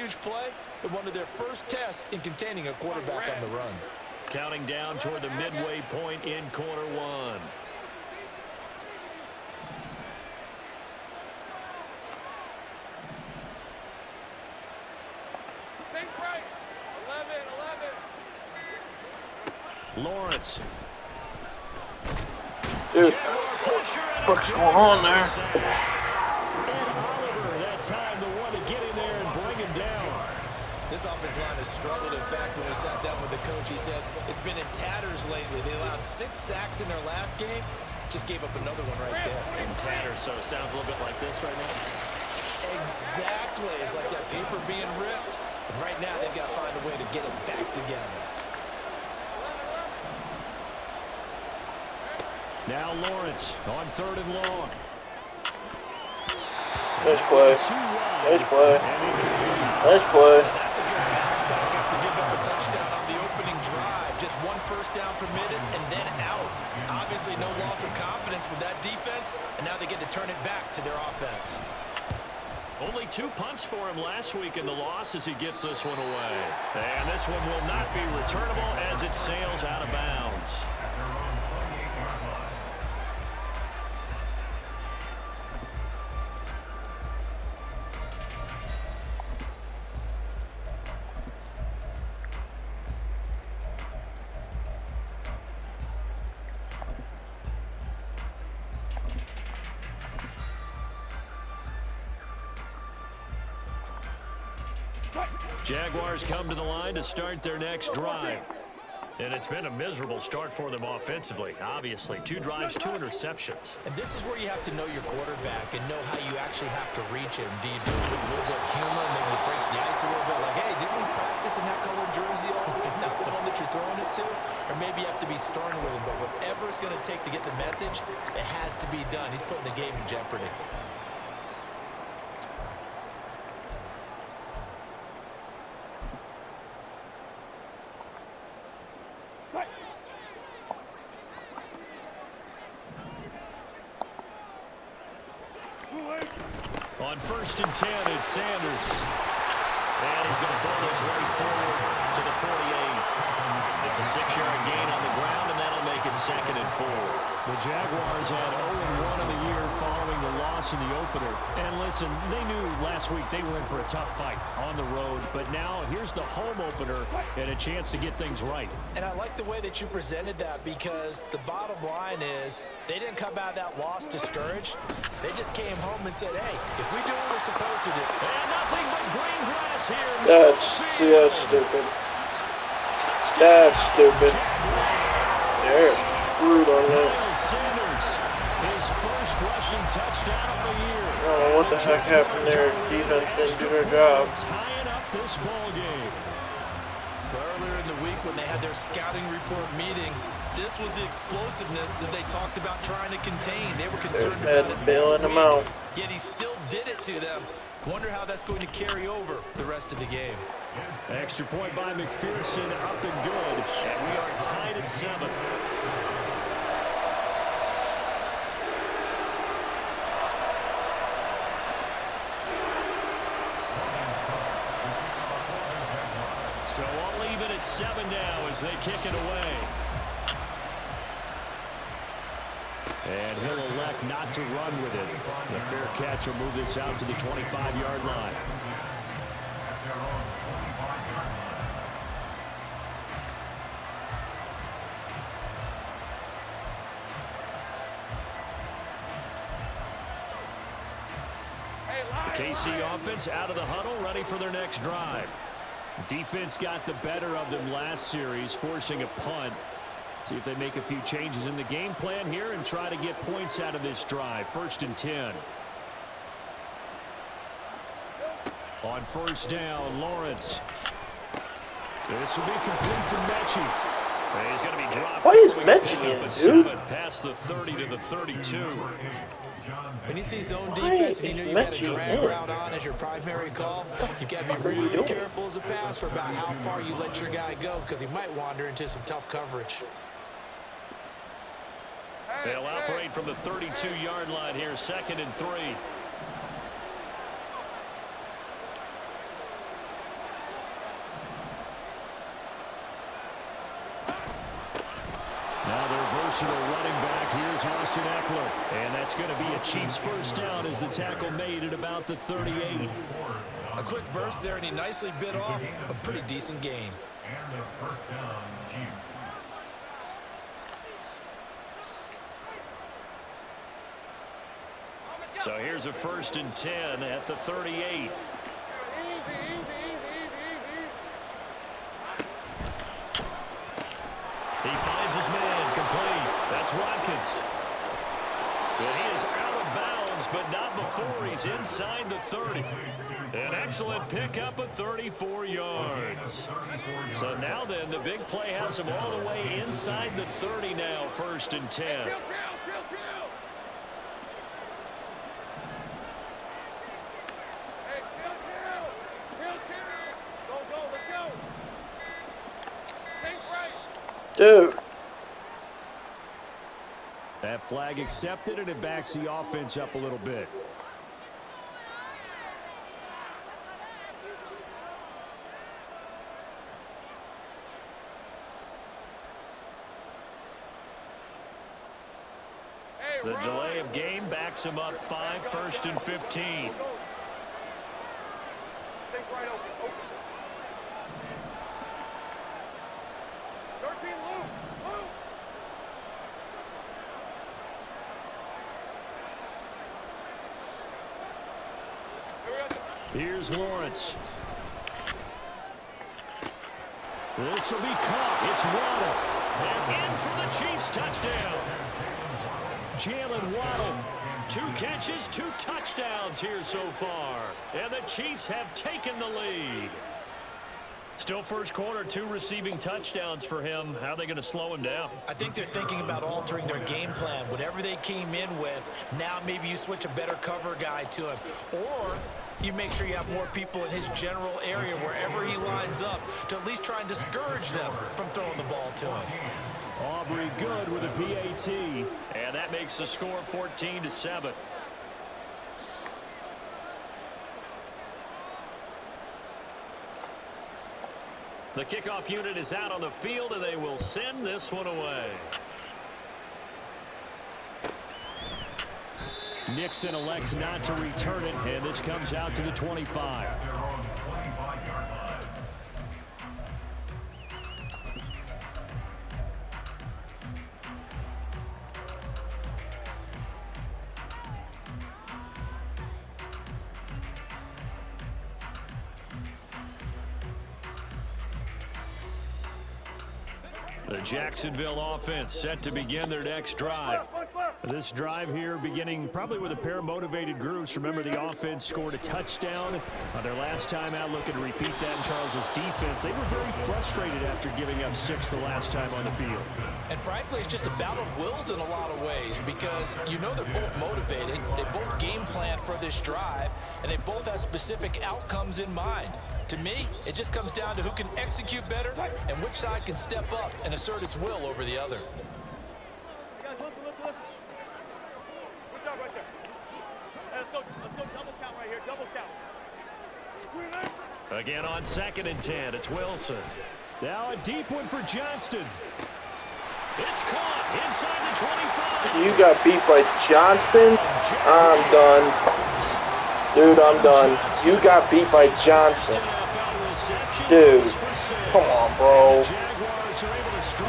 huge play in one of their first tests in containing a quarterback on the run. Counting down toward the midway point in quarter one. Lawrence. Dude, what the fuck's going on there? And Oliver, that time the one to get in there and bring him down. This offensive line has struggled. In fact, when we sat down with the coach, he said it's been in tatters lately. They allowed 6 sacks in their last game. Just gave up another one right there. In tatters, so it sounds a little bit like this right now. Exactly. It's like that paper being ripped. And right now, they've got to find a way to get it back together. Now Lawrence on 3rd and long. Nice play. Nice play. Nice play. That's a good bounce back after giving up a touchdown on the opening drive. Just 1 first down permitted and then out. Obviously no loss of confidence with that defense, and now they get to turn it back to their offense. Only 2 punts for him last week in the loss as he gets this one away. And this one will not be returnable as it sails out of bounds. Jaguars come to the line to start their next drive. And it's been a miserable start for them offensively. Obviously, 2 drives, 2 interceptions. And this is where you have to know your quarterback and know how you actually have to reach him. Do you do it with a little bit of humor, maybe you break the ice a little bit, like, hey, didn't we practice in that colored jersey all week, not the one that you're throwing it to? Or maybe you have to be stern with him, but whatever it's going to take to get the message, it has to be done. He's putting the game in jeopardy. On 1st and 10, it's Sanders. And he's going to pull his way forward to the 48. It's a 6-yard gain on the ground, and that'll make it 2nd and 4. The Jaguars had 0-1 in the year following the loss in the opener. And listen, they knew last week they were in for a tough fight on the road. But now here's the home opener and a chance to get things right. And I like the way that you presented that, because the bottom line is they didn't come out of that loss discouraged. They just came home and said, hey, if we do what we're supposed to do. And nothing but green grass here. That's stupid. That's stupid. They're screwed on that. Sanders, his first rushing touchdown of the year. I don't know what the heck happened there. Defense didn't do their job. Tying up this ball game. Earlier in the week when they had their scouting report meeting, this was the explosiveness that they talked about trying to contain. They were concerned about it, bailing them out. Yet he still did it to them. Wonder how that's going to carry over the rest of the game. Extra point by McPherson, up and good. And we are tied at 7. So all even at 7 now as they kick it away. And he'll elect not to run with it. The fair catch will move this out to the 25-yard line. The KC offense out of the huddle, ready for their next drive. Defense got the better of them last series, forcing a punt. See if they make a few changes in the game plan here and try to get points out of this drive. 1st and 10. On 1st down, Lawrence. This will be complete to Mechie. He's going to be dropped. What is Mechie in, dude? Past the 30 to the 32. When you see zone defense and you know you got a drag route on as your primary call, you got to be really careful as a passer about how far you let your guy go, because he might wander into some tough coverage. They'll operate from the 32-yard line here, 2nd and 3. to the running back. Here's Austin Eckler. And that's going to be a Chiefs first down as the tackle made at about the 38. A quick burst there, and he nicely bit off a pretty decent gain. And the first down, Chiefs. So here's a 1st and 10 at the 38. He finds his man, complete. That's Watkins. And he is out of bounds, but not before he's inside the 30. An excellent pickup of 34 yards. So now then, the big play has him all the way inside the 30 now, 1st and 10. Dude. That flag accepted, and it backs the offense up a little bit. The delay of game backs him up 5, 1st and 15. Here's Lawrence. This will be caught. It's Waddle. And in for the Chiefs touchdown. Jalen Waddle. 2 catches, 2 touchdowns here so far. And the Chiefs have taken the lead. Still first quarter, 2 receiving touchdowns for him. How are they going to slow him down? I think they're thinking about altering their game plan. Whatever they came in with, now maybe you switch a better cover guy to him. Or you make sure you have more people in his general area wherever he lines up to at least try and discourage them from throwing the ball to him. Aubrey good with a PAT. And that makes the score 14-7. The kickoff unit is out on the field, and they will send this one away. Nixon elects not to return it, and this comes out to the 25. The Jacksonville offense set to begin their next drive. This drive here beginning probably with a pair of motivated groups. Remember, the offense scored a touchdown on their last time out, looking to repeat that in Charles's defense. They were very frustrated after giving up 6 the last time on the field. And frankly, it's just a battle of wills in a lot of ways because you know they're both motivated. They both game plan for this drive, and they both have specific outcomes in mind. To me, it just comes down to who can execute better and which side can step up and assert its will over the other. Guys, listen. Good job right there. Hey, let's go double count right here, double count. Again on 2nd and 10, it's Wilson. Now a deep one for Johnston. It's caught inside the 25. You got beat by Johnston? I'm done. Dude, I'm done. You got beat by Johnston. Dude, come on, bro.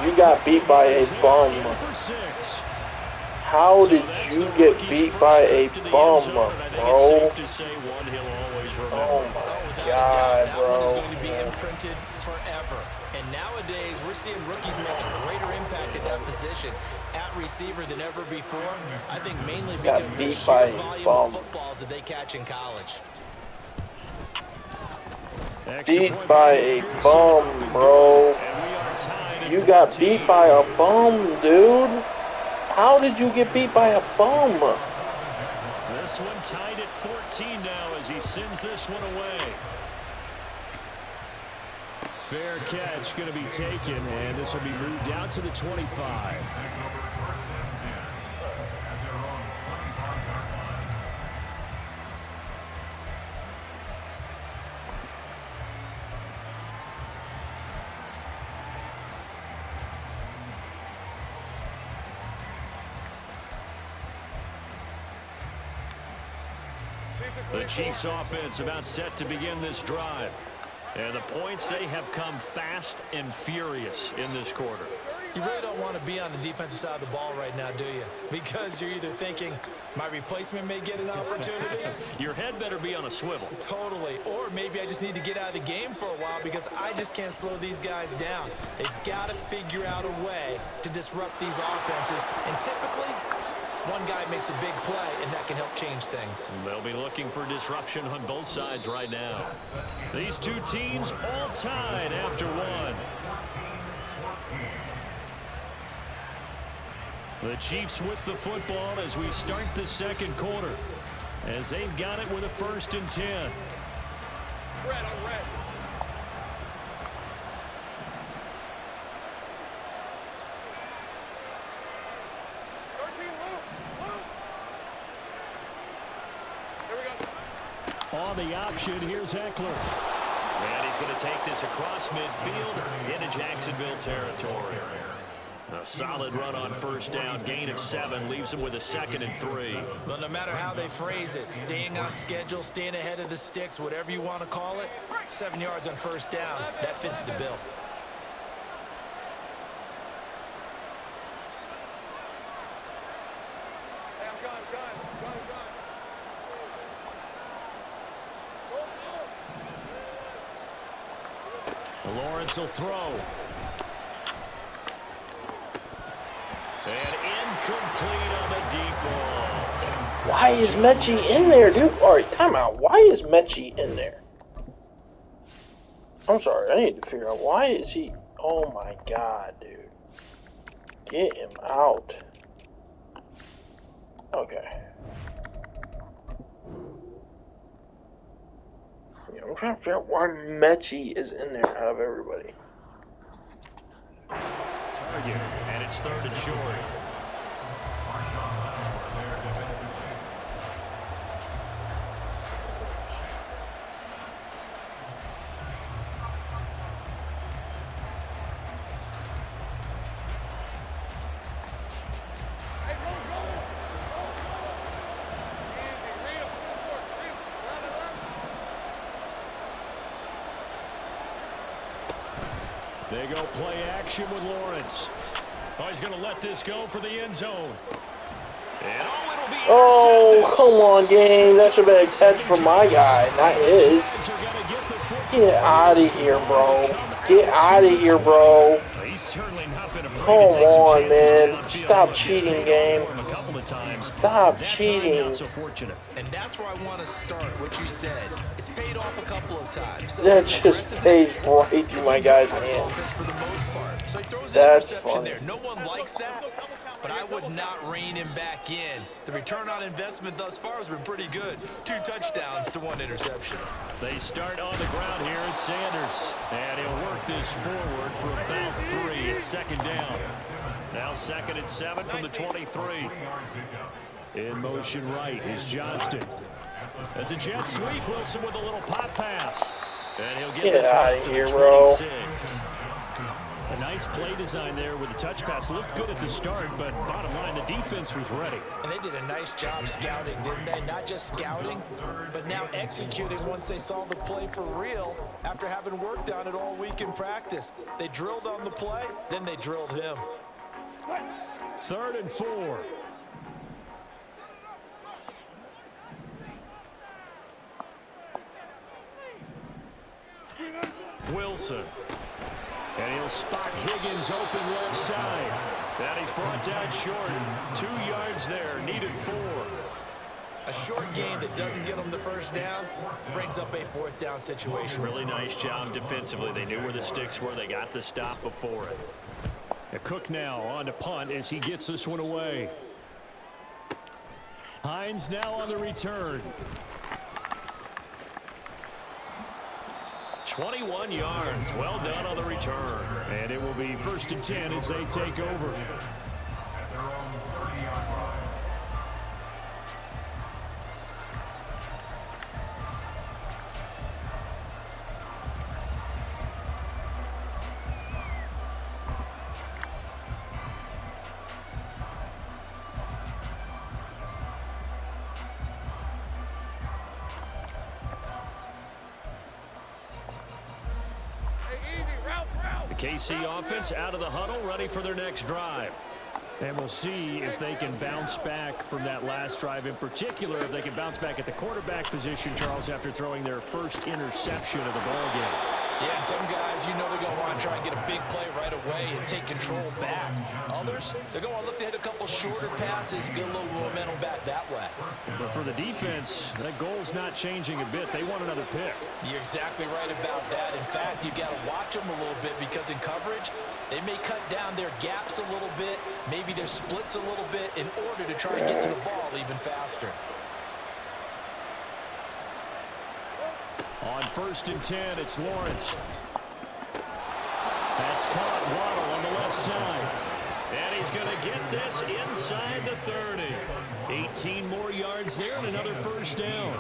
You got beat by a bum. How did you get beat by a bum, bro? Oh my God, bro. That one is going to be imprinted forever. And nowadays, we're seeing rookies make a greater impact at that position at receiver than ever before. I think mainly because of the sheer volume of footballs that they catch in college. Beat by a bum, bro. You got beat by a bum, dude. How did you get beat by a bum? This one tied at 14 now as he sends this one away. Fair catch going to be taken, and this will be moved out to the 25. The Chiefs offense about set to begin this drive. And the points, they have come fast and furious in this quarter. You really don't want to be on the defensive side of the ball right now, do you? Because you're either thinking, my replacement may get an opportunity. Your head better be on a swivel. Totally. Or maybe I just need to get out of the game for a while because I just can't slow these guys down. They've got to figure out a way to disrupt these offenses. And typically, one guy makes a big play, and that can help change things. They'll be looking for disruption on both sides right now. These two teams all tied after one. The Chiefs with the football as we start the second quarter, as they've got it with a 1st and 10. Red on red. On the option, here's Eckler. And he's going to take this across midfield into Jacksonville territory. A solid run on 1st down, gain of 7, leaves him with a 2nd and 3. Well, no matter how they phrase it, staying on schedule, staying ahead of the sticks, whatever you want to call it, 7 yards on 1st down, that fits the bill. Hey, I'm gone. Lawrence will throw. And incomplete on the deep ball. Why is Mechie in there, dude? Alright, timeout. Why is Mechie in there? I'm sorry, I need to figure out why is he... Oh my god, dude. Get him out. Okay. Yeah, I'm trying to figure out why Mechie is in there out of everybody. Target, and it's 3rd and short. They go play action with Lawrence. Oh, he's going to let this go for the end zone. And it'll be Oh, come on, game. That should have been a catch for my guy, not his. Get out of here, bro. Get out of here, bro. He's certainly not been afraid Come to take some on, chances man. downfield. Stop cheating, game. A couple of times. Stop That cheating. time not so fortunate. And that's where I want to start, what you said. It's paid off a couple of times. So That just pays right through my guy's hand. for the most part. So he throws That's an interception funny. there. No one likes that, but I would not rein him back in. The return on investment thus far has been pretty good. 2 touchdowns to 1 interception. They start on the ground here at Sanders. And he'll work this forward for about 3 at 2nd down. Now 2nd and 7 from the 23. In motion right is Johnston. That's a jet sweep. Wilson with a little pop pass. And he'll get this outta up to here, the bro. 26. A nice play design there with the touch pass. Looked good at the start, but bottom line, the defense was ready. And they did a nice job scouting, didn't they? Not just scouting, but now executing once they saw the play for real after having worked on it all week in practice. They drilled on the play, then they drilled him. 3rd and 4. Wilson. And he'll spot Higgins open left side. And he's brought down short. 2 yards there, needed 4. A short gain that doesn't get them the 1st down brings up a 4th down situation. Really nice job defensively. They knew where the sticks were. They got the stop before it. A Cook now on to punt as he gets this one away. Hines now on the return. 21 yards. Well done on the return. And it will be 1st and 10 as they take over. At their own 30-yard line. The KC offense out of the huddle, ready for their next drive. And we'll see if they can bounce back from that last drive. In particular, if they can bounce back at the quarterback position, Charles, after throwing their first interception of the ball game. Yeah, and some guys, you know they're going to want to try and get a big play right away and take control back. Others, they're going to look to hit a couple shorter passes, get a little momentum back that way. But for the defense, that goal's not changing a bit. They want another pick. You're exactly right about that. In fact, you got to watch them a little bit because in coverage, they may cut down their gaps a little bit, maybe their splits a little bit in order to try and get to the ball even faster. On 1st and 10, it's Lawrence. That's caught. Waddle on the left side. And he's going to get this inside the 30. 18 more yards there and another first down.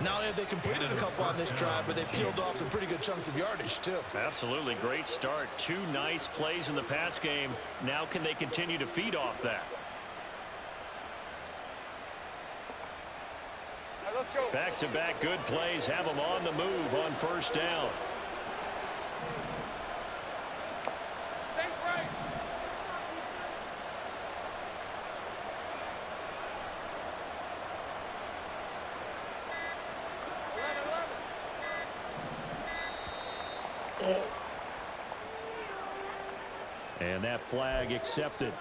Not only have they completed a couple on this drive, but they peeled off some pretty good chunks of yardage, too. Absolutely. Great start. 2 nice plays in the pass game. Now can they continue to feed off that? Let's go. Back-to-back good plays have them on the move on 1st down. Safe right. And that flag accepted.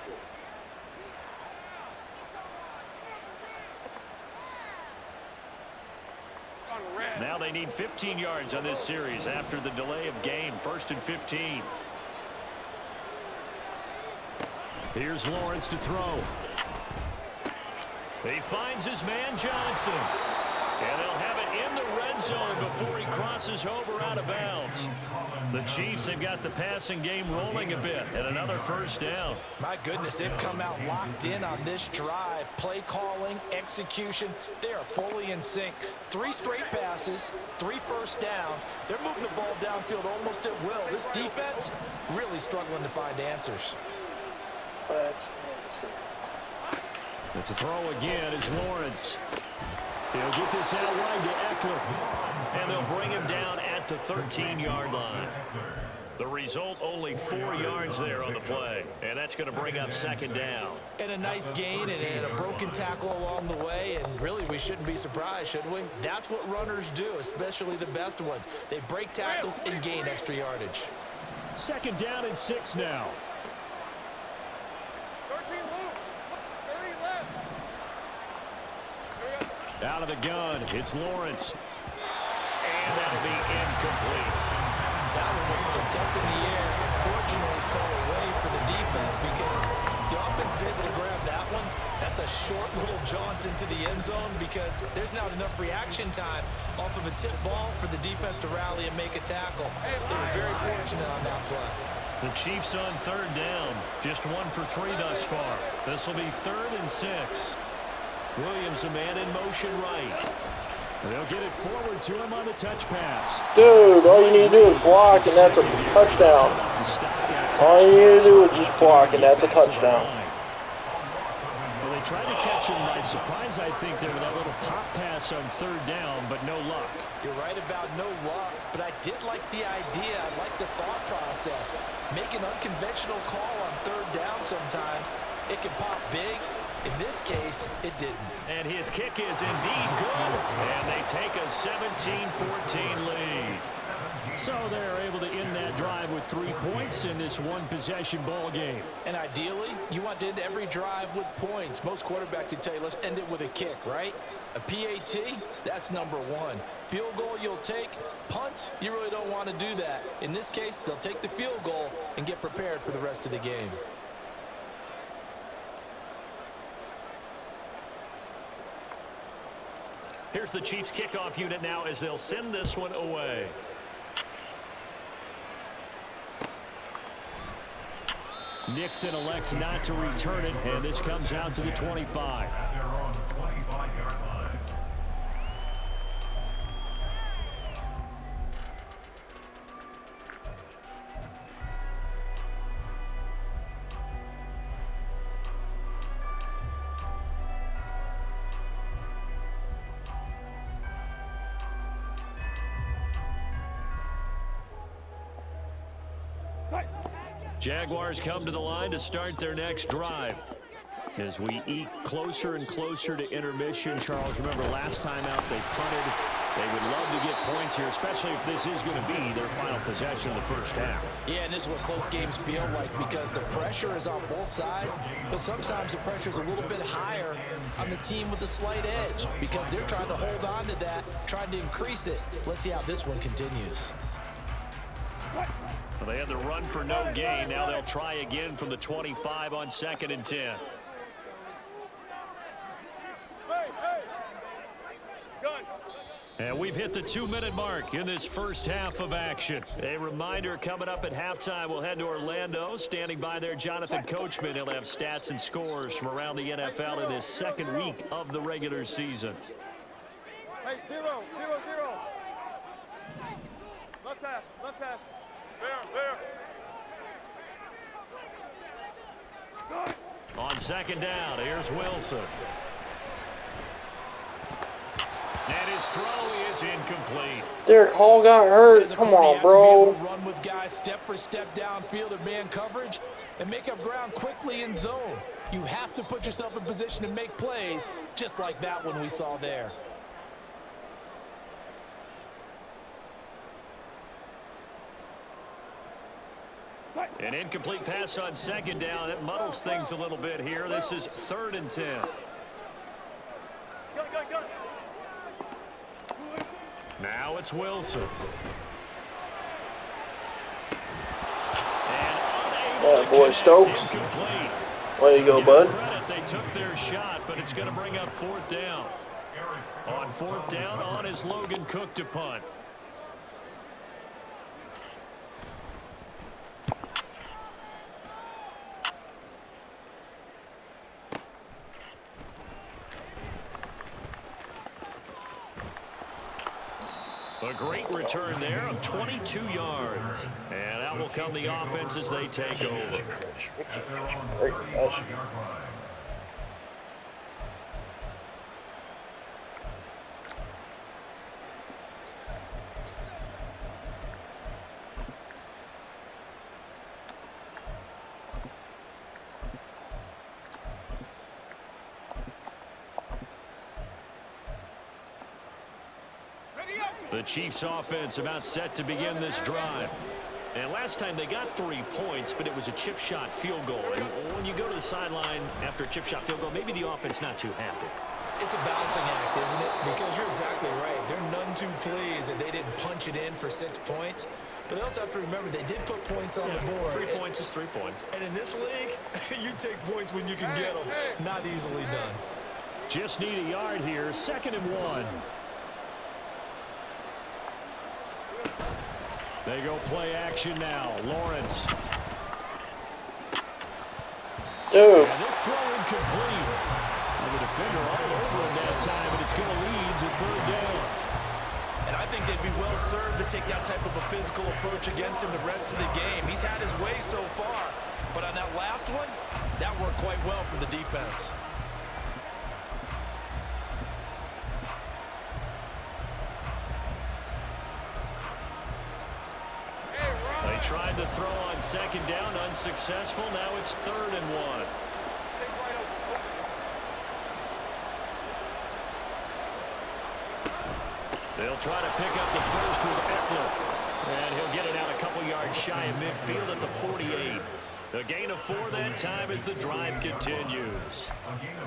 Now they need 15 yards on this series after the delay of game. 1st and 15. Here's Lawrence to throw. He finds his man Johnson. And they'll have it in the red zone before he crosses over out of bounds. The Chiefs have got the passing game rolling a bit, and another first down. My goodness, they've come out locked in on this drive. Play calling, execution, they are fully in sync. 3 straight passes, 3 first downs. They're moving the ball downfield almost at will. This defense really struggling to find answers. But to throw again is Lawrence. He'll get this out wide to Eckler. And they'll bring him down at the 13-yard line. The result, only 4 yards there on the play. And that's going to bring up 2nd down. And a nice gain and a broken tackle along the way. And really, we shouldn't be surprised, should we? That's what runners do, especially the best ones. They break tackles and gain extra yardage. 2nd down and 6 now. 13 move. 30 left. Out of the gun, it's Lawrence. And that'll be incomplete. That one was tipped up in the air and fortunately fell away for the defense because if the offense is able to grab that one, that's a short little jaunt into the end zone because there's not enough reaction time off of a tip ball for the defense to rally and make a tackle. They were very fortunate on that play. The Chiefs on 3rd down. Just 1 for 3 thus far. This will be 3rd and 6. Williams, a man in motion right. They'll get it forward to him on the touch pass. Dude, all you need to do is block, and that's a touchdown. All you need to do is just block, and that's a touchdown. Well, they tried to catch him by surprise, I think, there with that little pop pass on 3rd down, but no luck. You're right about no luck, but I did like the idea. I like the thought process. Make an unconventional call on 3rd down sometimes. It can pop big. In this case, it didn't. And his kick is indeed good. And they take a 17-14 lead. So they're able to end that drive with 3 points in this one-possession ball game. And ideally, you want to end every drive with points. Most quarterbacks would tell you, let's end it with a kick, right? A PAT, that's number 1. Field goal you'll take. Punts, you really don't want to do that. In this case, they'll take the field goal and get prepared for the rest of the game. Here's the Chiefs kickoff unit now as they'll send this one away. Nixon elects not to return it, and this comes out to the 25. At their own 25-yard line. Jaguars come to the line to start their next drive. As we eke closer and closer to intermission, Charles, remember last time out they punted. They would love to get points here, especially if this is going to be their final possession of the first half. Yeah, and this is what close games feel like because the pressure is on both sides, but sometimes the pressure is a little bit higher on the team with the slight edge because they're trying to hold on to that, trying to increase it. Let's see how this one continues. Well, they had the run for no gain. Now they'll try again from the 25 on 2nd and 10. And we've hit the 2-minute mark in this first half of action. A reminder, coming up at halftime, we'll head to Orlando. Standing by there, Jonathan Coachman. He'll have stats and scores from around the NFL in this second week of the regular season. Hey, 0, 0, 0. Left pass, left pass. There. On 2nd down, here's Wilson. And his throw is incomplete. Derek Hall got hurt. Come on, bro. Run with guys step for step downfield in man coverage and make up ground quickly in zone. You have to put yourself in position to make plays, just like that one we saw there. An incomplete pass on 2nd down. That muddles things a little bit here. This is 3rd and 10. Go. Now it's Wilson. Oh, boy, Stokes. There you go, bud. They took their shot, but it's going to bring up 4th down. On 4th down, on is Logan Cook to punt. A great return there of 22 yards. And that will come the offense as they take over. Great pass. The Chiefs offense about set to begin this drive. And last time they got 3 points, but it was a chip shot field goal. And when you go to the sideline after a chip shot field goal, maybe the offense not too happy. It's a balancing act, isn't it? Because you're exactly right. They're none too pleased that they didn't punch it in for 6 points. But they also have to remember they did put points on the board. 3 points is 3 points. And in this league, you take points when you can get them. Not easily done. Just need a yard here. 2nd and 1. They go play action now. Lawrence. Dude. And this throw incomplete. And the defender all over him that time, and it's going to lead to 3rd down. And I think they'd be well served to take that type of a physical approach against him the rest of the game. He's had his way so far, but on that last one, that worked quite well for the defense. They tried to throw on 2nd down, unsuccessful. Now it's 3rd and 1. They'll try to pick up the first with Eckler. And he'll get it out a couple yards shy of midfield at the 48. A gain of 4 that time as the drive continues.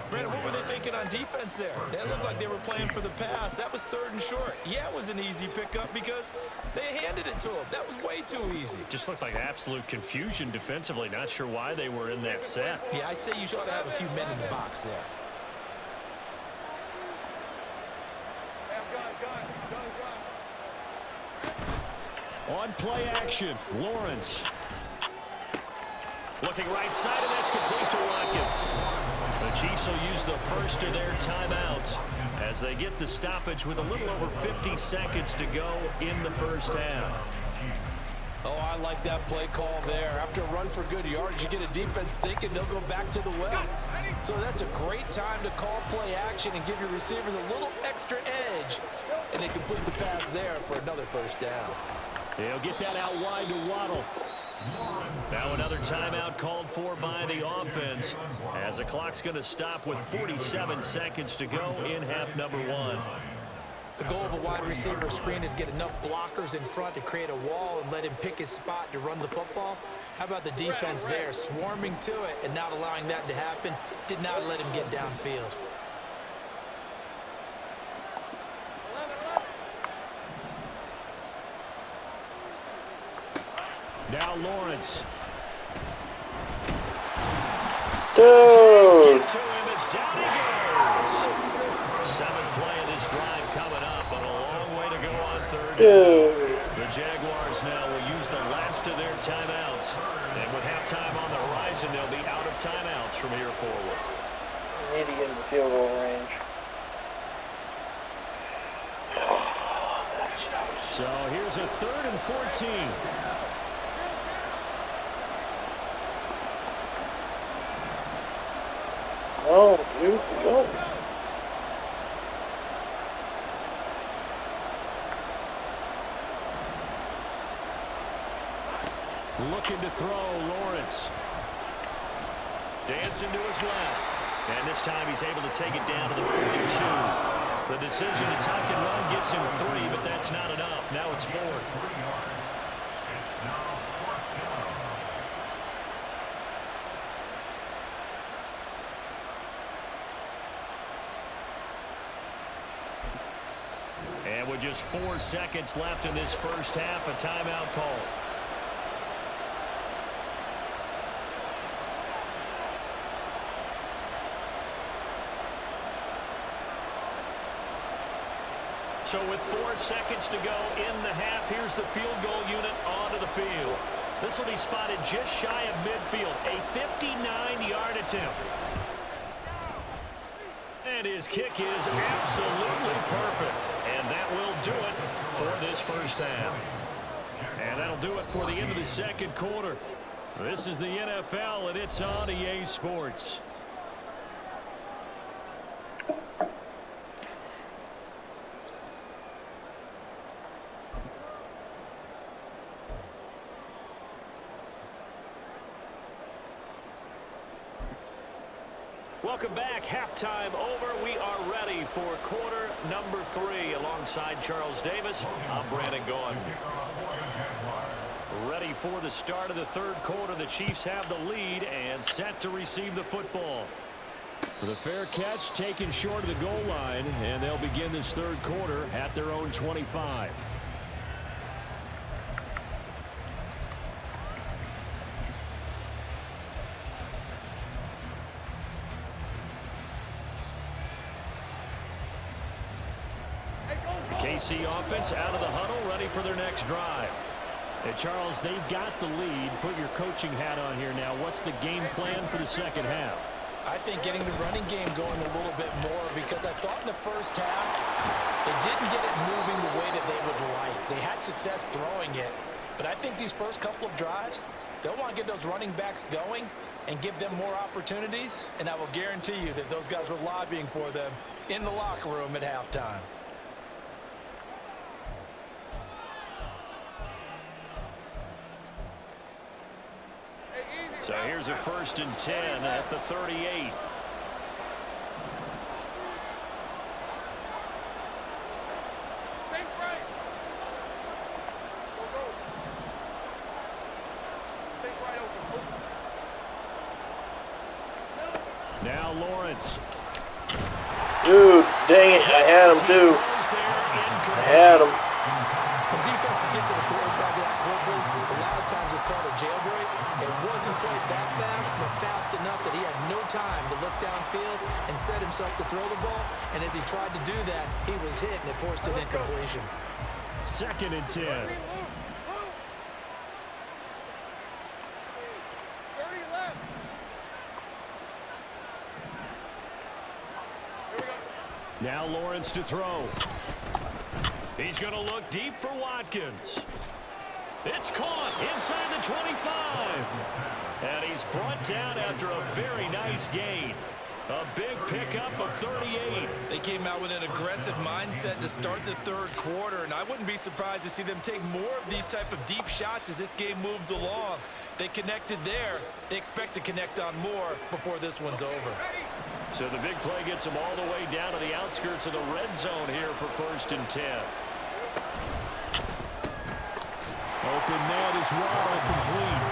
Brandon, what were they thinking on defense there? They looked like they were playing for the pass. That was 3rd and short. Yeah, it was an easy pickup because they handed it to him. That was way too easy. Just looked like absolute confusion defensively. Not sure why they were in that set. Yeah, I'd say you ought to have a few men in the box there. On play action, Lawrence. Looking right side, and that's complete to Watkins. The Chiefs will use the first of their timeouts as they get the stoppage with a little over 50 seconds to go in the first half. Oh, I like that play call there. After a run for good yards, you get a defense thinking they'll go back to the well. So that's a great time to call play action and give your receivers a little extra edge. And they complete the pass there for another first down. He'll get that out wide to Waddle. Now another timeout called for by the offense as the clock's going to stop with 47 seconds to go in half number 1. The goal of a wide receiver screen is get enough blockers in front to create a wall and let him pick his spot to run the football. How about the defense there, swarming to it and not allowing that to happen? Did not let him get downfield. Now Lawrence. Dude. Get to him as down he goes. 7th play of this drive coming up, but a long way to go on 3rd. Dude. The Jaguars now will use the last of their timeouts. And with halftime on the horizon, they'll be out of timeouts from here forward. Need to get in the field goal range. So here's a 3rd and 14. Oh, dude, go. Looking to throw, Lawrence. Dancing to his left. And this time he's able to take it down to the 42. The decision to tuck and run gets him 3, but that's not enough. Now it's 4th. And with just 4 seconds left in this first half, a timeout call. So with 4 seconds to go in the half, here's the field goal unit onto the field. This will be spotted just shy of midfield, a 59-yard attempt. And his kick is absolutely perfect. And that will do it for this first half. And that'll do it for the end of the second quarter. This is the NFL, and it's on EA Sports. Welcome back. Halftime over. We are ready for quarter number 3. Alongside Charles Davis, I'm Brandon Gaughan. Ready for the start of the third quarter. The Chiefs have the lead and set to receive the football. The fair catch taken short of the goal line, and they'll begin this third quarter at their own 25. KC offense out of the huddle, ready for their next drive. And Charles, they've got the lead. Put your coaching hat on here now. What's the game plan for the second half? I think getting the running game going a little bit more, because I thought in the first half they didn't get it moving the way that they would like. They had success throwing it, but I think these first couple of drives, they'll want to get those running backs going and give them more opportunities, and I will guarantee you that those guys were lobbying for them in the locker room at halftime. So here's a 1st and 10 at the 38. Now Lawrence. Dude, dang it, I had him too. I had him. When defenses get to the quarterback that quickly, a lot of times it's called a jailbreak. It wasn't quite that fast, but fast enough that he had no time to look downfield and set himself to throw the ball. And as he tried to do that, he was hit, and it forced an incompletion. 2nd and 10. Now Lawrence to throw. He's going to look deep for Watkins. It's caught inside the 25. And he's brought down after a very nice gain. A big pickup of 38. They came out with an aggressive mindset to start the third quarter, and I wouldn't be surprised to see them take more of these type of deep shots as this game moves along. They connected there. They expect to connect on more before this one's over. So the big play gets them all the way down to the outskirts of the red zone here for 1st and 10. Open net is Waddle complete.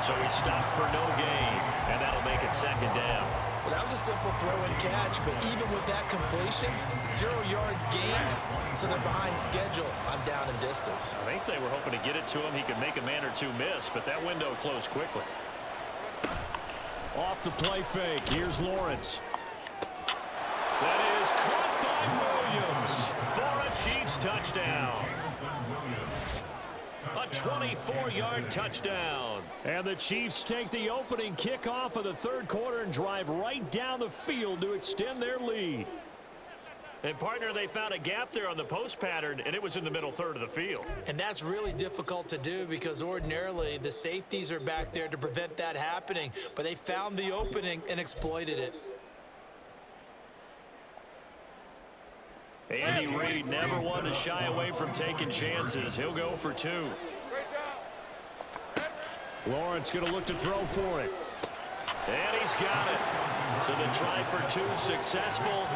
So he stopped for no gain, and that'll make it 2nd down. Well, that was a simple throw and catch, but even with that completion, 0 yards gained, so they're behind schedule. I'm down in distance. I think they were hoping to get it to him. He could make a man or two miss, but that window closed quickly. Off the play fake, here's Lawrence. That is caught by Williams for a Chiefs touchdown. A 24-yard touchdown. And the Chiefs take the opening kickoff of the third quarter and drive right down the field to extend their lead. And, partner, they found a gap there on the post pattern, and it was in the middle third of the field. And that's really difficult to do because ordinarily the safeties are back there to prevent that happening. But they found the opening and exploited it. Andy Reid never one to shy away from taking chances. He'll go for 2. Lawrence going to look to throw for it. And he's got it. So the try for 2 successful.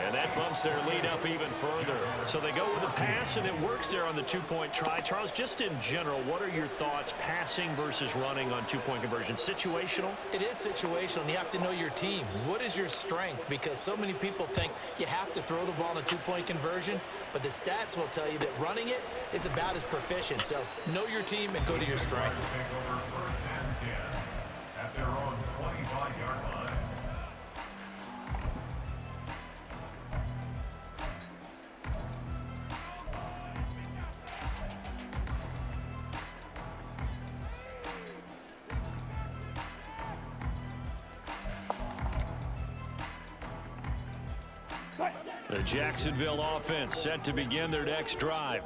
And that bumps their lead up even further. So they go with a pass, and it works there on the 2-point try. Charles, just in general, what are your thoughts passing versus running on 2-point conversion? Situational? It is situational, and you have to know your team. What is your strength? Because so many people think you have to throw the ball in a 2-point conversion, but the stats will tell you that running it is about as proficient. So know your team and go to your strength. Take over 1st and 10 at their own 25-yard line. The Jacksonville offense set to begin their next drive.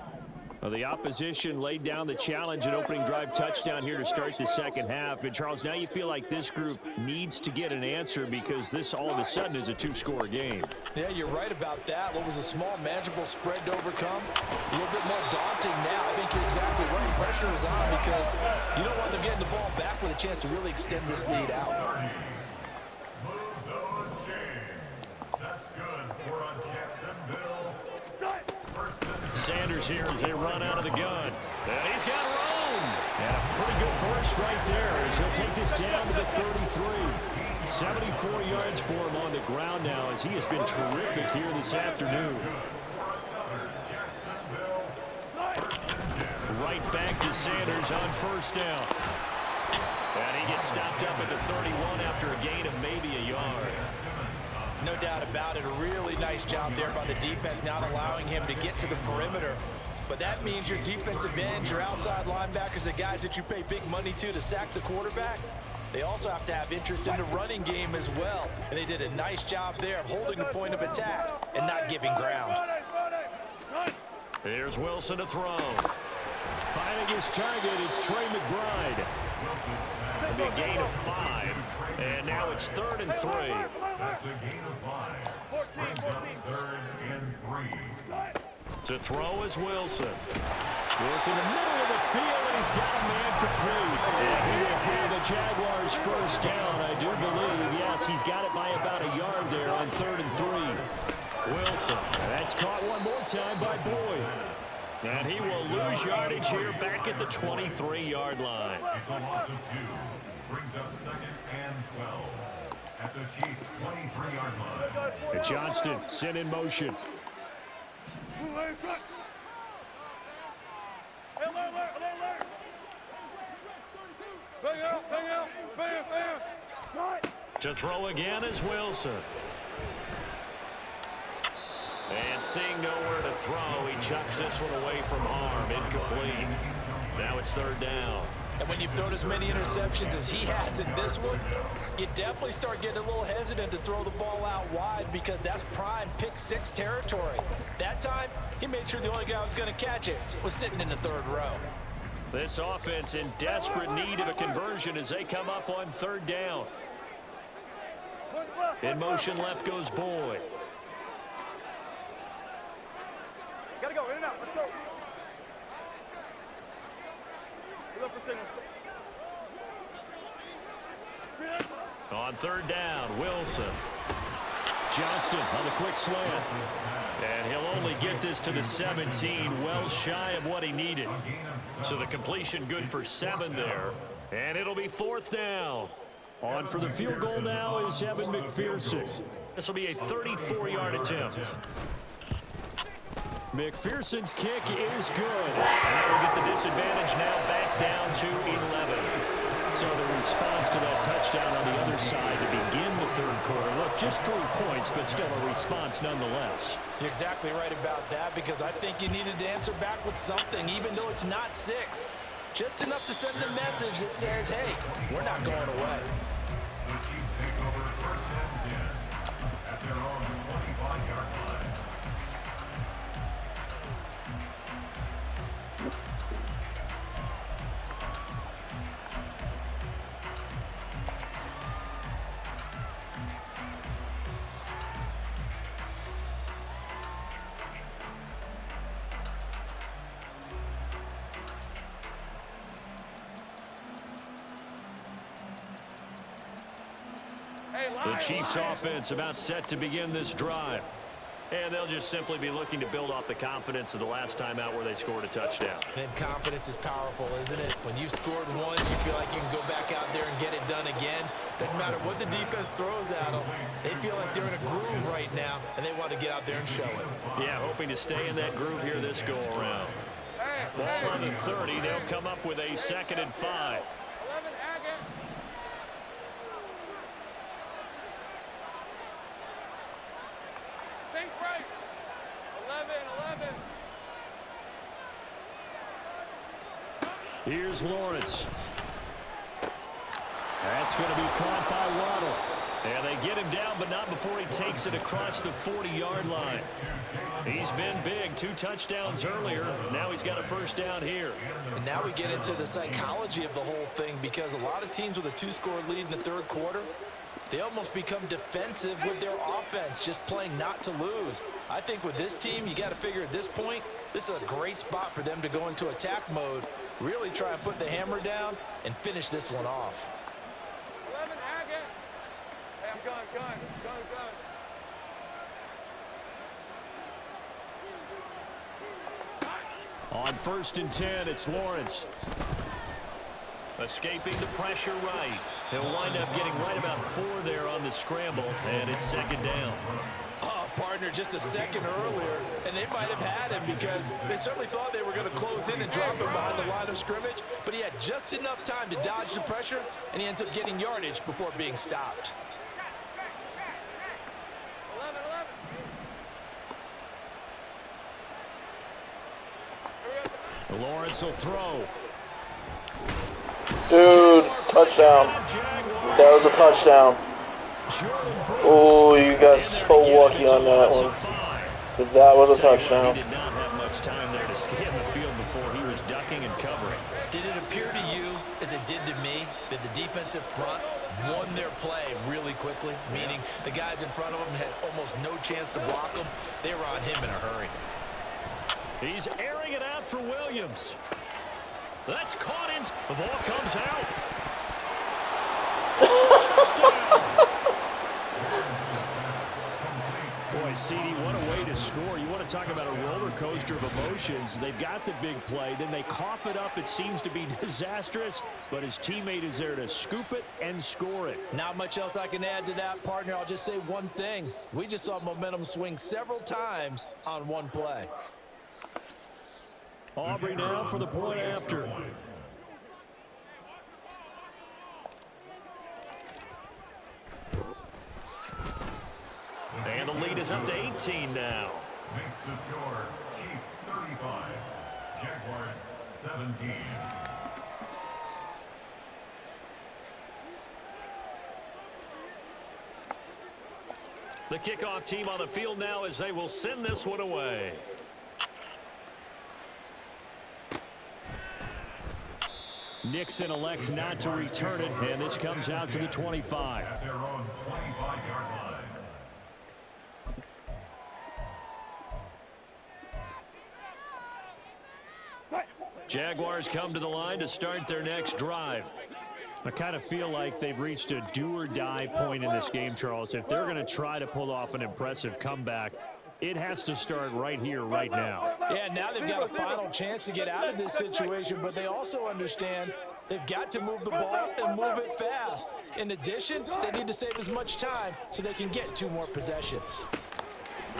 Well, the opposition laid down the challenge and opening drive touchdown here to start the second half. And, Charles, now you feel like this group needs to get an answer because this all of a sudden is a 2-score game. Yeah, you're right about that. What was a small, manageable spread to overcome, a little bit more daunting now. I think you're exactly right. Pressure is on because you don't want them getting the ball back with a chance to really extend this lead out. Move those chains. That's good for a Jacksonville. Sanders here as they run out of the gun. And he's got room. And a pretty good burst right there as he'll take this down to the 33. 74 yards for him on the ground now as he has been terrific here this afternoon. Right back to Sanders on 1st down. And he gets stopped up at the 31 after a gain of maybe a yard. No doubt about it. A really nice job there by the defense, not allowing him to get to the perimeter. But that means your defensive ends, your outside linebackers, the guys that you pay big money to sack the quarterback, they also have to have interest in the running game as well. And they did a nice job there of holding the point of attack and not giving ground. Here's Wilson to throw. Finding his target, it's Trey McBride. It'll be a gain of 5. And now it's 3rd and 3. That's a gain of 5. 14. 3rd and 3. To throw is Wilson. Work in the middle of the field, and he's got a man complete. And he will have the Jaguars 1st down, I do believe. Yes, he's got it by about a yard there on 3rd and 3. Wilson, and that's caught one more time by Boyd. And he will lose yardage here back at the 23-yard line. It's a loss of 2. Brings up 2nd and 12 at the Chiefs' 23-yard line. And Johnston sent in motion. To throw again is Wilson. And seeing nowhere to throw, he chucks this one away from harm. Incomplete. Now it's 3rd down. And when you've thrown as many interceptions as he has in this one, you definitely start getting a little hesitant to throw the ball out wide because that's prime pick-6 territory. That time, he made sure the only guy who was going to catch it was sitting in the 3rd row. This offense in desperate need of a conversion as they come up on 3rd down. In motion, left goes Boyd. Gotta go, in and out, let's go. Look for signal. On third down, Wilson. Johnston on the quick slant. And he'll only get this to the 17, well shy of what he needed. So the completion good for 7 there. And it'll be fourth down. On for the field goal now is Evan McPherson. This will be a 34-yard attempt. McPherson's kick is good. And he'll get the disadvantage now back down to 11. So the response to that touchdown on the other side to begin the third quarter. Look, just 3 points, but still a response nonetheless. You're exactly right about that, because I think you needed to answer back with something, even though it's not 6. Just enough to send a message that says, hey, we're not going away. The Chiefs take over first and 10 at their own 25-yard line. The Chiefs offense about set to begin this drive. And they'll just simply be looking to build off the confidence of the last time out where they scored a touchdown. And confidence is powerful, isn't it? When you've scored once, you feel like you can go back out there and get it done again. Doesn't matter what the defense throws at them. They feel like they're in a groove right now, and they want to get out there and show it. Yeah, hoping to stay in that groove here this go-around. Ball on the 30. They'll come up with a 2nd and 5. 11, Agate. Sink right. 11. Here's Lawrence. That's going to be caught by Waddle. And they get him down, but not before he takes it across the 40-yard line. He's been big. 2 touchdowns earlier. Now he's got a first down here. And now we get into the psychology of the whole thing, because a lot of teams with a 2-score lead in the third quarter, they almost become defensive with their offense, just playing not to lose. I think with this team, you got to figure at this point, this is a great spot for them to go into attack mode, really try and put the hammer down and finish this one off. 11, Agate. Hey, I'm gun. On 1st and 10, it's Lawrence. Escaping the pressure right. He'll wind up getting right about 4 there on the scramble, and it's 2nd down. Oh, partner, just a second earlier, and they might have had him, because they certainly thought they were going to close in and drop him behind the line of scrimmage, but he had just enough time to dodge the pressure, and he ends up getting yardage before being stopped. 11. Lawrence will throw. Dude, touchdown. That was a touchdown. Oh, you got so lucky on that one. But that was a touchdown. He did not have much time there to scan the field before he was ducking and covering. Did it appear to you, as it did to me, that the defensive front won their play really quickly? Meaning the guys in front of them had almost no chance to block them. They were on him in a hurry. He's airing it out for Williams. That's caught in. The ball comes out. Touchdown. Boy, CD, what a way to score. You want to talk about a roller coaster of emotions. They've got the big play. Then they cough it up. It seems to be disastrous, but his teammate is there to scoop it and score it. Not much else I can add to that, partner. I'll just say one thing. We just saw momentum swing several times on one play. Aubrey now for the point after. And the lead is up to 18 now. Makes the score Chiefs 35, Jaguars 17. The kickoff team on the field now as they will send this one away. Nixon elects not to return it, and this comes out to the 25. At their own 25-yard line. Jaguars come to the line to start their next drive. I kind of feel like they've reached a do-or-die point in this game, Charles. If they're going to try to pull off an impressive comeback, it has to start right here, right now. Yeah, now they've got a final chance to get out of this situation, but they also understand they've got to move the ball and move it fast. In addition, they need to save as much time so they can get 2 more possessions.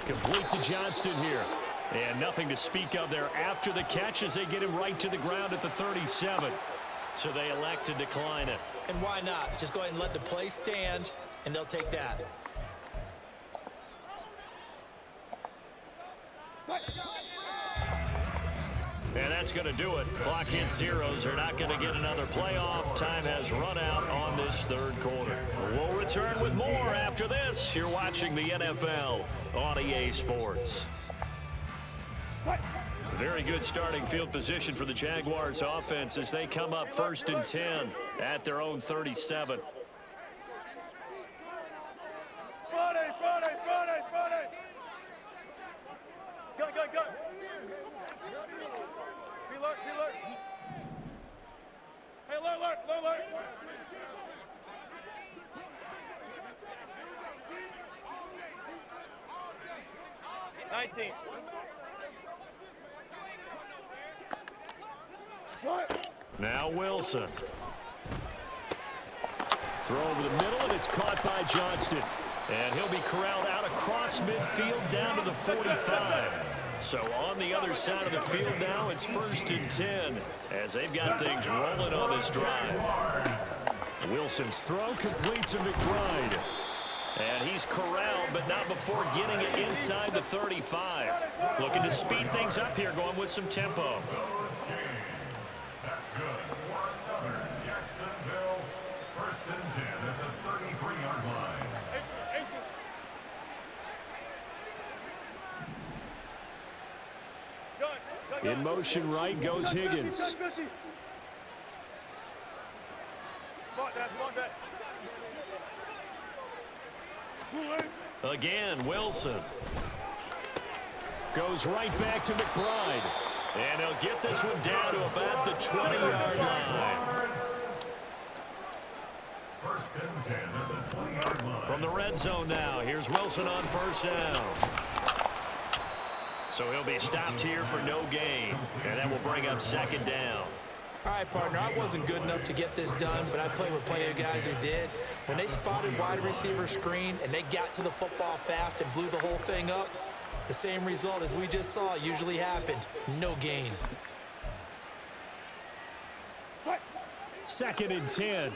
Complete to Johnston here. And nothing to speak of there after the catch as they get him right to the ground at the 37. So they elect to decline it. And why not? Just go ahead and let the play stand, and they'll take that. And that's going to do it. Clock hits zeros. They're not going to get another playoff. Time has run out on this third quarter. We'll return with more after this. You're watching the NFL on EA Sports. Very good starting field position for the Jaguars offense as they come up 1st and 10 at their own 37. Friday! Go! Be alert! Hey, alert! 19. Now Wilson. Throw over the middle, and it's caught by Johnston. And he'll be corralled out across midfield down to the 45. So on the other side of the field now, it's 1st and 10 as they've got things rolling on this drive. Wilson's throw complete to McBride. And he's corralled, but not before getting it inside the 35. Looking to speed things up here, going with some tempo. That's good. For another Jacksonville. 1st and 10 at the 33-yard line. In motion right goes Higgins. Again, Wilson. Goes right back to McBride. And he'll get this one down to about the 20-yard line. 1st and 10 at the 20-yard line. From the red zone now, here's Wilson on 1st down. So he'll be stopped here for no gain. And that will bring up 2nd down. All right, partner, I wasn't good enough to get this done, but I played with plenty of guys who did. When they spotted wide receiver screen and they got to the football fast and blew the whole thing up, the same result as we just saw usually happened. No gain. 2nd and 10.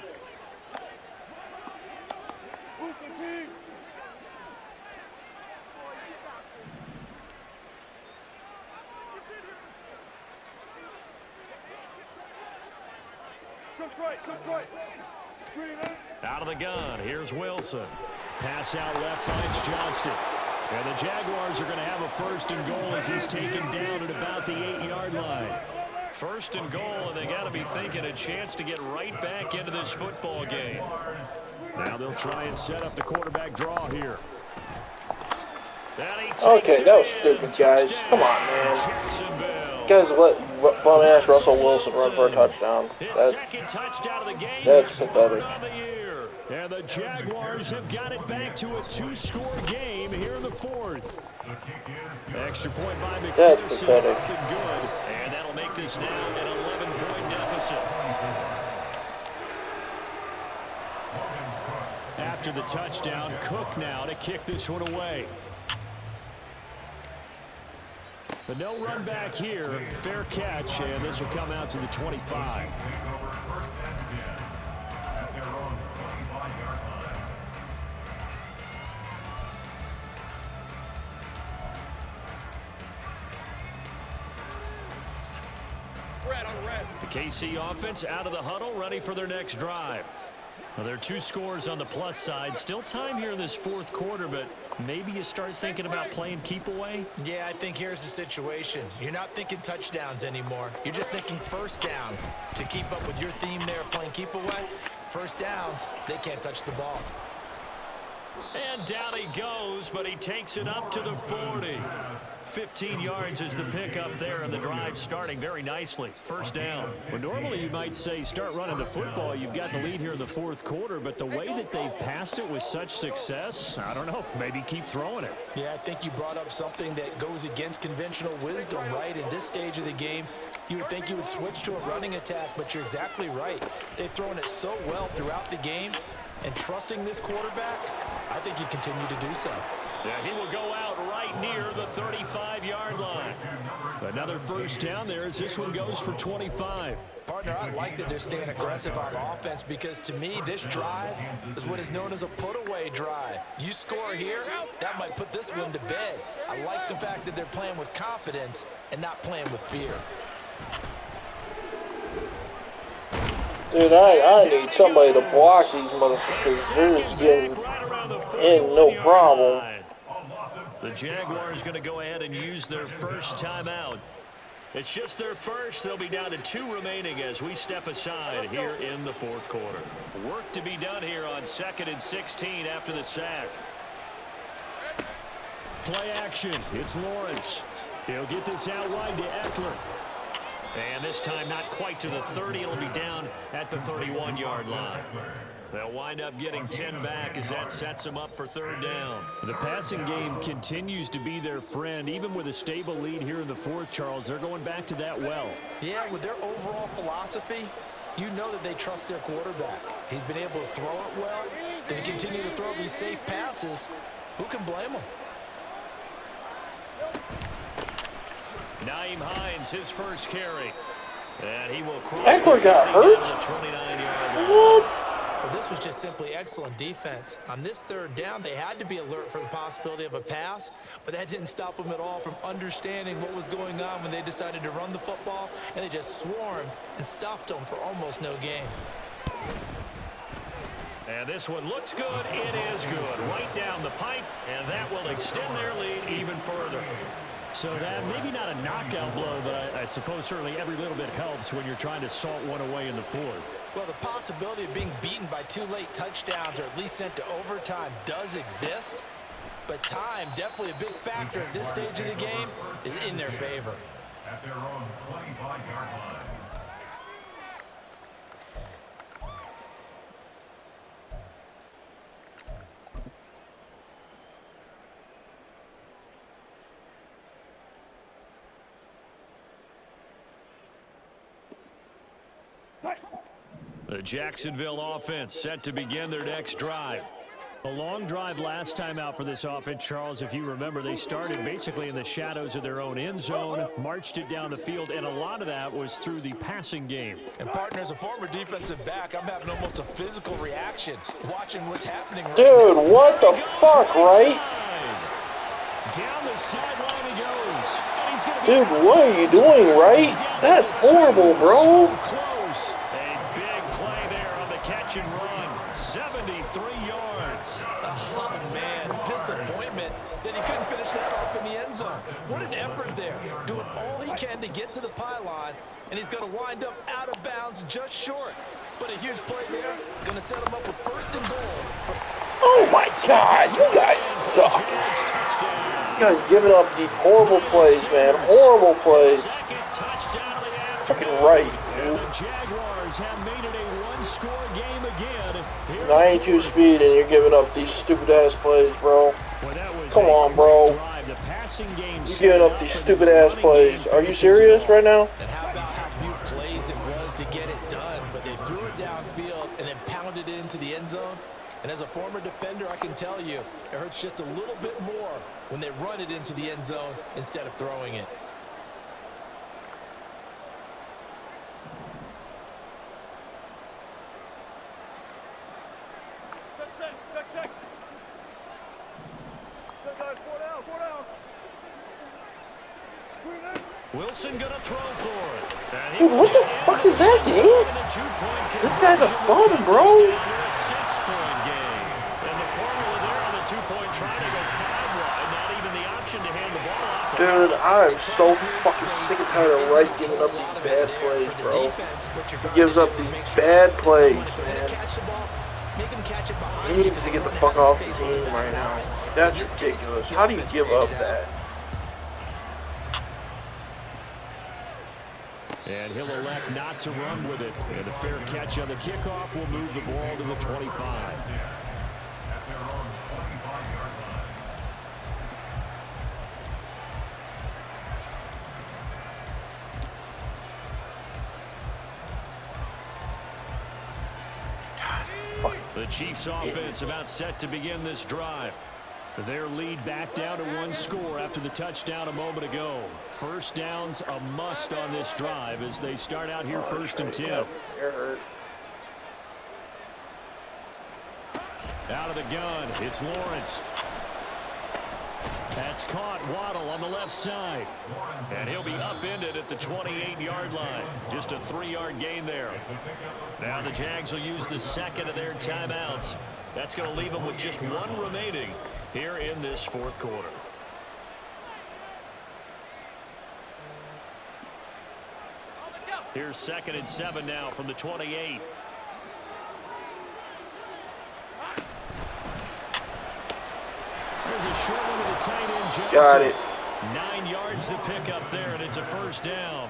Out of the gun, here's Wilson. Pass out left finds Johnston. And the Jaguars are going to have a 1st and goal as he's taken down at about the 8-yard line. 1st and goal, and they got to be thinking a chance to get right back into this football game. Now they'll try and set up the quarterback draw here. Okay, that was stupid, guys. Come on, man. Guys, let bum-ass Russell Wilson run for a touchdown. That's pathetic. And the Jaguars have got it back to a 2-score game here in the 4th. Extra point by McPherson. That's pathetic. Good. And that'll make this now an 11-point deficit. After the touchdown, Cook now to kick this one away. But no run back here. Fair catch, and this will come out to the 25. The KC offense out of the huddle, ready for their next drive. Well, there are 2 scores on the plus side. Still time here in this fourth quarter, but maybe you start thinking about playing keep away? Yeah, I think here's the situation. You're not thinking touchdowns anymore. You're just thinking first downs. To keep up with your theme there, playing keep away, first downs, they can't touch the ball. And down he goes, but he takes it up to the 40. 15 yards is the pickup there, and the drive starting very nicely. First down. Well, normally you might say start running the football. You've got the lead here in the fourth quarter, but the way that they've passed it with such success, I don't know, maybe keep throwing it. Yeah, I think you brought up something that goes against conventional wisdom, right? In this stage of the game, you would think you would switch to a running attack, but you're exactly right. They've thrown it so well throughout the game, and trusting this quarterback, I think you continue to do so. Yeah, he will go out right near the 35-yard line. Another first down there as this one goes for 25. Partner, I like that they're staying aggressive on offense because to me, this drive is what is known as a put-away drive. You score here, that might put this one to bed. I like the fact that they're playing with confidence and not playing with fear. Dude, I need somebody to block these motherfuckers. They're just getting in no problem. The Jaguars going to go ahead and use their first timeout. It's just their first. They'll be down to 2 remaining as we step aside here in the fourth quarter. Work to be done here on 2nd and 16 after the sack. Play action. It's Lawrence. He'll get this out wide to Eckler. And this time not quite to the 30. It'll be down at the 31-yard line. They'll wind up getting 10 back as that sets them up for third down. The passing game continues to be their friend. Even with a stable lead here in the fourth, Charles, they're going back to that well. Yeah, with their overall philosophy, you know that they trust their quarterback. He's been able to throw it well. They continue to throw these safe passes. Who can blame them? Nyheim Hines, his first carry. And he will cross Eckler got hurt? the 29-yard line. What? Well, this was just simply excellent defense. On this third down, they had to be alert for the possibility of a pass, but that didn't stop them at all from understanding what was going on when they decided to run the football, and they just swarmed and stuffed them for almost no gain. And this one looks good. It is good. Right down the pipe, and that will extend their lead even further. So that maybe not a knockout blow, but I suppose certainly every little bit helps when you're trying to salt one away in the fourth. Well, the possibility of being beaten by 2 late touchdowns or at least sent to overtime does exist, but time, definitely a big factor at this stage of the game, is in their favor. At their own 25-yard line. The Jacksonville offense set to begin their next drive. A long drive last time out for this offense, Charles. If you remember, they started basically in the shadows of their own end zone, marched it down the field, and a lot of that was through the passing game. And partner, as a former defensive back, I'm having almost a physical reaction watching what's happening right Dude, now. what the fuck, right? Down the sideline he goes. And he's gonna Dude, what are you doing, right? That's horrible, bro. Close. A big play there on the catch and run. 73 yards. Oh, man, disappointment that he couldn't finish that off in the end zone. What an effort there, doing all he can to get to the pylon, and he's going to wind up out of bounds just short. But a huge play there, going to set him up with first and goal. Oh my God, you guys suck. Jags touchdown. You guys giving up these horrible plays, man. Horrible plays. Second touchdown of the afternoon. Fucking right, And dude. the Jaguars have made it a one-score game again. Here 92 speed and you're giving up these stupid-ass plays, bro. Well, that was Come a on, quick bro. drive. The passing game You're giving up these stupid-ass plays. Are you serious right now? And how about how few plays it was to get it done, but they threw it downfield and then pounded it into the end zone. And as a former defender, I can tell you, it hurts just a little bit more when they run it into the end zone instead of throwing it. Check. Four down. Screen in. Wilson going to throw for it. And he Dude, what the will fuck is that, get dude? in a two-point This guy's a conversion bum, bro. to establish Dude, I'm so fucking sick and tired of Wright giving up these bad plays, bro. He gives up these bad plays, man. He needs to get the fuck off the team right now. That's ridiculous. How do you give up that? And he'll elect not to run with it. And a fair catch on the kickoff will move the ball to the 25. The Chiefs offense about set to begin this drive. Their lead back down to 1 score after the touchdown a moment ago. First down's a must on this drive as they start out here 1st and 10. Out of the gun, it's Lawrence. That's caught. Waddle on the left side. And he'll be upended at the 28-yard line. Just a 3-yard gain there. Now the Jags will use the second of their timeouts. That's going to leave them with just 1 remaining here in this 4th quarter. Here's 2nd and 7 now from the 28. There's a short one to the tight end, Johnson. Got it. 9 yards to pick up there, and it's a first down.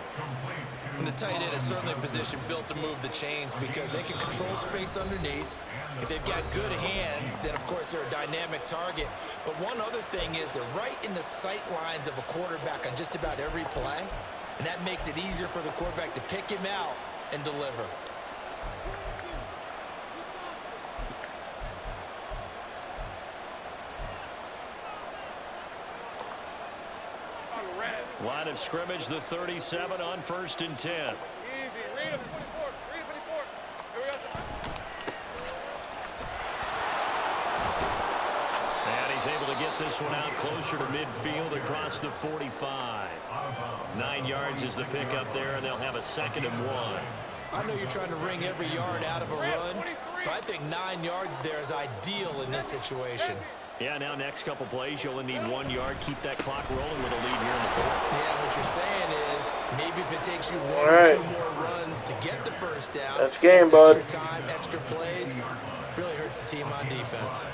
And the tight end is certainly a position built to move the chains because they can control space underneath. If they've got good hands, then of course they're a dynamic target. But one other thing is they're right in the sight lines of a quarterback on just about every play. And that makes it easier for the quarterback to pick him out and deliver. Line of scrimmage, the 37 on 1st and 10. Easy. Read him, 24. Read him, 24. Here we go. And he's able to get this one out closer to midfield across the 45. 9 yards is the pickup there, and they'll have a 2nd and 1. I know you're trying to wring every yard out of a run, but I think 9 yards there is ideal in this situation. Yeah, now next couple plays, you'll only need 1 yard. Keep that clock rolling with a lead here in the 4th. Yeah, what you're saying is maybe if it takes you 1 or 2 more runs to get the first down, that's game, bud. Extra time, extra plays, really hurts the team on defense.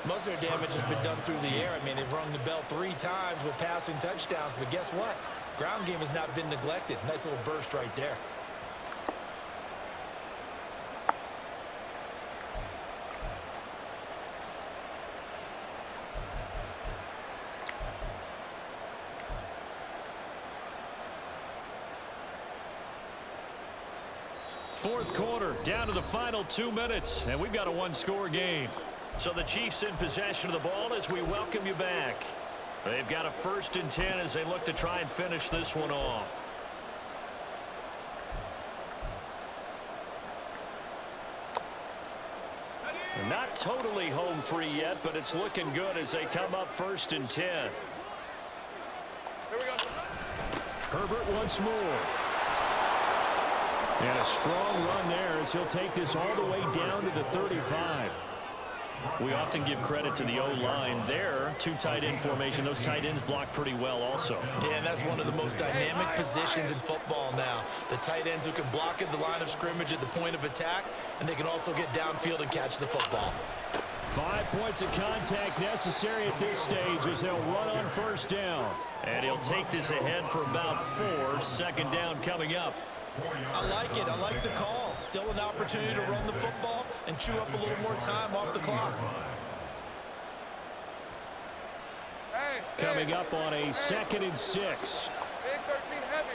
Most of their damage has been done through the air. I mean, they've rung the bell 3 times with passing touchdowns, but guess what? Ground game has not been neglected. Nice little burst right there. Fourth quarter, down to the final 2 minutes, and we've got a 1-score game. So the Chiefs in possession of the ball as we welcome you back. They've got a 1st and 10 as they look to try and finish this one off. Not totally home free yet, but it's looking good as they come up 1st and 10. Here we go. Herbert once more. And a strong run there as he'll take this all the way down to the 35. We often give credit to the O-line there. 2 tight end formation. Those tight ends block pretty well also. Yeah, and that's one of the most dynamic positions in football now. The tight ends who can block at the line of scrimmage at the point of attack, and they can also get downfield and catch the football. 5 points of contact necessary at this stage as they'll run on 1st down. And he'll take this ahead for about 4. 2nd down coming up. I like it. I like the call. Still an opportunity to run the football and chew up a little more time off the clock. Coming up on a 2nd and 6. Big 13 heavy.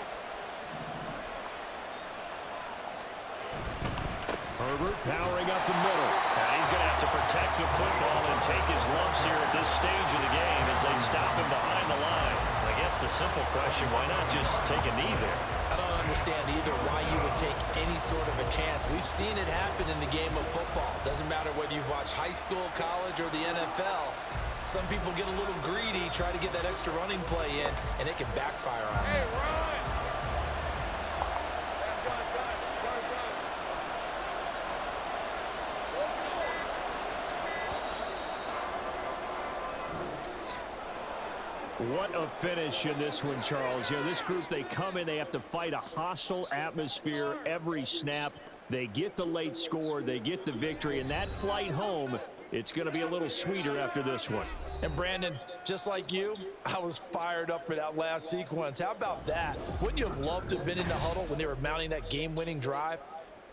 Herbert powering up the middle. And he's going to have to protect the football and take his lumps here at this stage of the game as they stop him behind the line. I guess the simple question, why not just take a knee there? I don't understand either why you would take any sort of a chance. We've seen it happen in the game of football. Doesn't matter whether you watch high school, college, or the NFL. Some people get a little greedy, try to get that extra running play in, and it can backfire on them. Hey, Ryan. What a finish in this one, Charles. You know, this group, they come in, they have to fight a hostile atmosphere every snap. They get the late score, they get the victory, and that flight home, it's going to be a little sweeter after this one. And Brandon, just like you, I was fired up for that last sequence. How about that? Wouldn't you have loved to have been in the huddle when they were mounting that game-winning drive?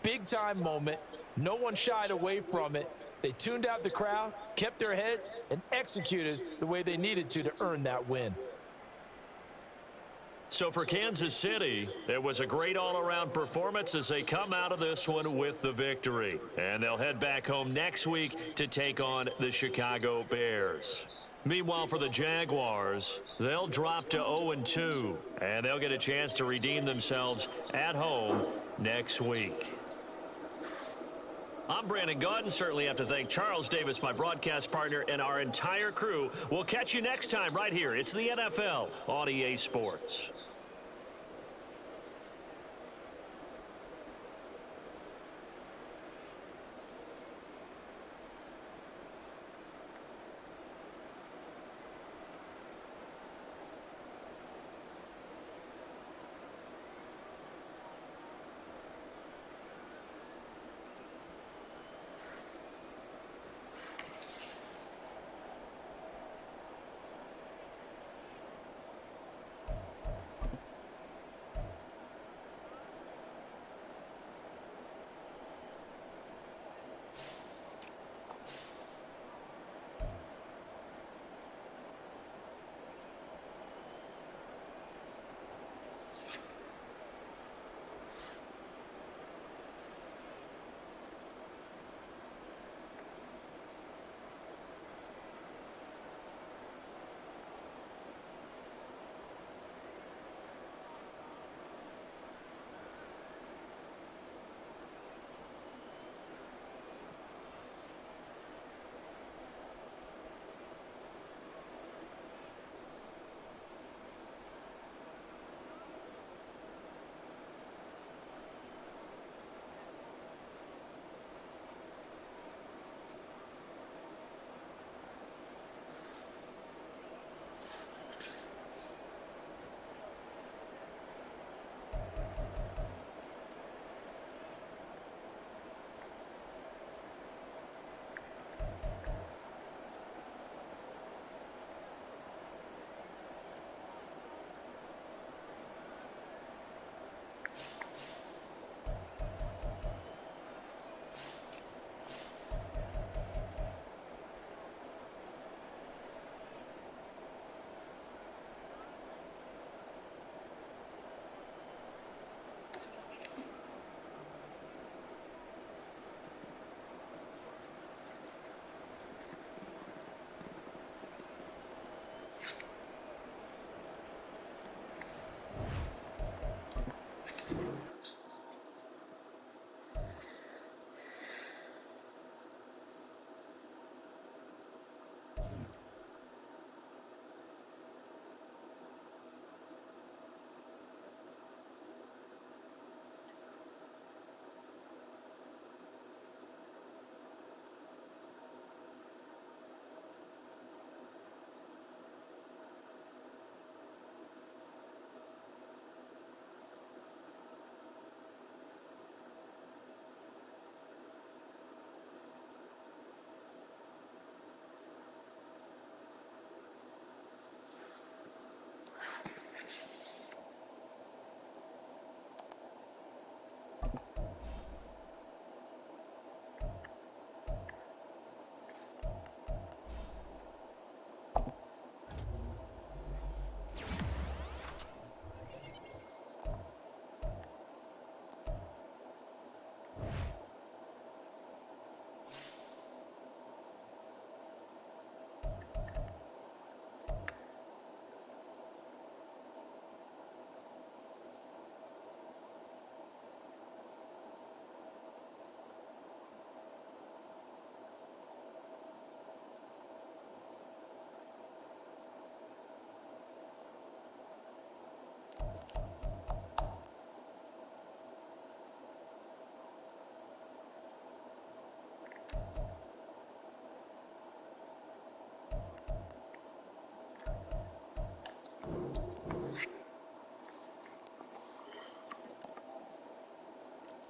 Big-time moment. No one shied away from it. They tuned out the crowd, kept their heads, and executed the way they needed to earn that win. So for Kansas City, it was a great all-around performance as they come out of this one with the victory. And they'll head back home next week to take on the Chicago Bears. Meanwhile, for the Jaguars, they'll drop to 0-2, and they'll get a chance to redeem themselves at home next week. I'm Brandon Gaudin. Certainly have to thank Charles Davis, my broadcast partner, and our entire crew. We'll catch you next time right here. It's the NFL on EA Sports.